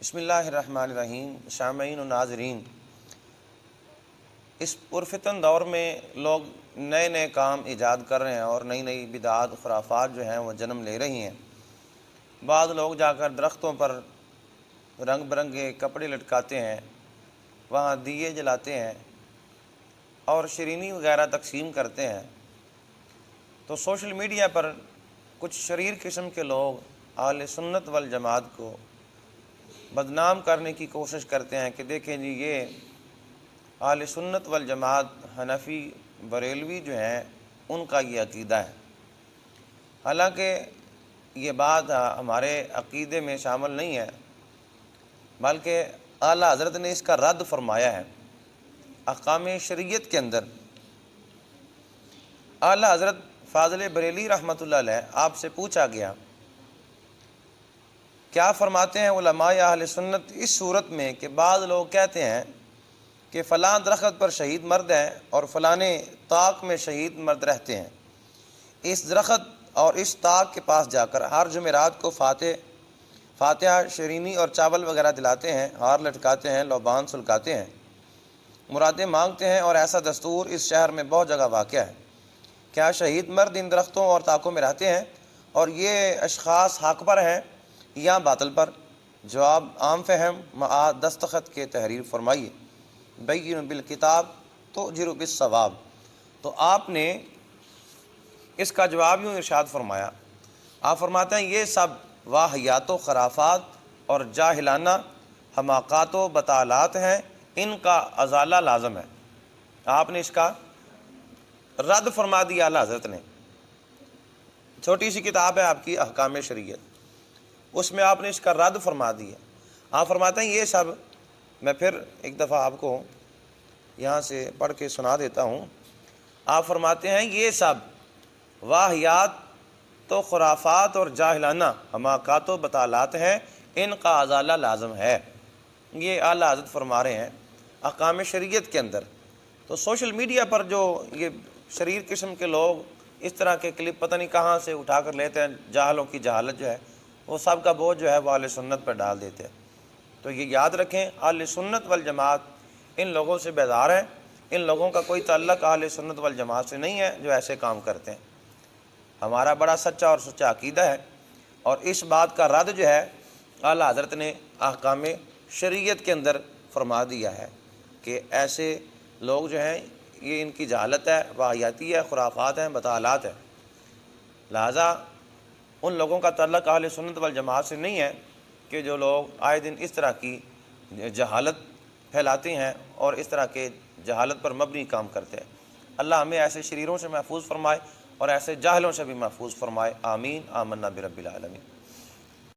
بسم اللہ الرحمن الرحیم۔ سامعین و ناظرین، اس پرفتن دور میں لوگ نئے نئے کام ایجاد کر رہے ہیں اور نئی نئی بدعات خرافات جو ہیں وہ جنم لے رہی ہیں۔ بعض لوگ جا کر درختوں پر رنگ برنگے کپڑے لٹکاتے ہیں، وہاں دیے جلاتے ہیں اور شیرینی وغیرہ تقسیم کرتے ہیں۔ تو سوشل میڈیا پر کچھ شریر قسم کے لوگ اہل سنت والجماعت کو بدنام کرنے کی کوشش کرتے ہیں کہ دیکھیں جی، یہ اہل سنت والجماعت حنفی بریلوی جو ہیں ان کا یہ عقیدہ ہے۔ حالانکہ یہ بات ہمارے عقیدے میں شامل نہیں ہے، بلکہ اعلیٰ حضرت نے اس کا رد فرمایا ہے۔ احکام شریعت کے اندر اعلیٰ حضرت فاضل بریلی رحمۃ اللہ علیہ آپ سے پوچھا گیا، کیا فرماتے ہیں علماء اہل سنت اس صورت میں کہ بعض لوگ کہتے ہیں کہ فلاں درخت پر شہید مرد ہیں اور فلانے طاق میں شہید مرد رہتے ہیں، اس درخت اور اس طاق کے پاس جا کر ہر جمعرات کو فاتحہ شیرینی اور چاول وغیرہ دلاتے ہیں، ہار لٹکاتے ہیں، لوبان سلکاتے ہیں، مرادیں مانگتے ہیں، اور ایسا دستور اس شہر میں بہت جگہ واقع ہے۔ کیا شہید مرد ان درختوں اور طاقوں میں رہتے ہیں اور یہ اشخاص حق پر ہیں یا باطل پر؟ جواب عام فہم مع دستخط کے تحریر فرمائیے، بین بالکتاب تؤجر بالثواب۔ تو آپ نے اس کا جواب یوں ارشاد فرمایا، آپ فرماتے ہیں یہ سب واہیات و خرافات اور جاہلانہ حماقات و بطالات ہیں، ان کا ازالہ لازم ہے۔ آپ نے اس کا رد فرما دیا اعلیٰ حضرت نے۔ چھوٹی سی کتاب ہے آپ کی احکام شریعت، اس میں آپ نے اس کا رد فرما دیا۔ آپ فرماتے ہیں یہ سب، میں پھر ایک دفعہ آپ کو یہاں سے پڑھ کے سنا دیتا ہوں۔ آپ فرماتے ہیں یہ سب واہیات تو خرافات اور جاہلانہ حماقات و بطالات ہیں، ان کا ازالہ لازم ہے۔ یہ اعلیٰ حضرت فرما رہے ہیں احکام شریعت کے اندر۔ تو سوشل میڈیا پر جو یہ شریر قسم کے لوگ اس طرح کے کلپ پتہ نہیں کہاں سے اٹھا کر لیتے ہیں، جاہلوں کی جہالت جو ہے وہ سب کا بوجھ جو ہے وہ اہل سنت پر ڈال دیتے ہیں۔ تو یہ یاد رکھیں، اہل سنت والجماعت ان لوگوں سے بیزار ہیں، ان لوگوں کا کوئی تعلق اہل سنت والجماعت سے نہیں ہے جو ایسے کام کرتے ہیں۔ ہمارا بڑا سچا اور سچا عقیدہ ہے، اور اس بات کا رد جو ہے اعلیٰ حضرت نے احکام شریعت کے اندر فرما دیا ہے کہ ایسے لوگ جو ہیں یہ ان کی جہالت ہے، واہیاتی ہے، خرافات ہیں، بطالات ہیں۔ لہذا ان لوگوں کا تعلق اہل سنت والجماعت سے نہیں ہے کہ جو لوگ آئے دن اس طرح کی جہالت پھیلاتے ہیں اور اس طرح کے جہالت پر مبنی کام کرتے ہیں۔ اللہ ہمیں ایسے شریروں سے محفوظ فرمائے اور ایسے جاہلوں سے بھی محفوظ فرمائے۔ آمین، آمنا برب العالمین۔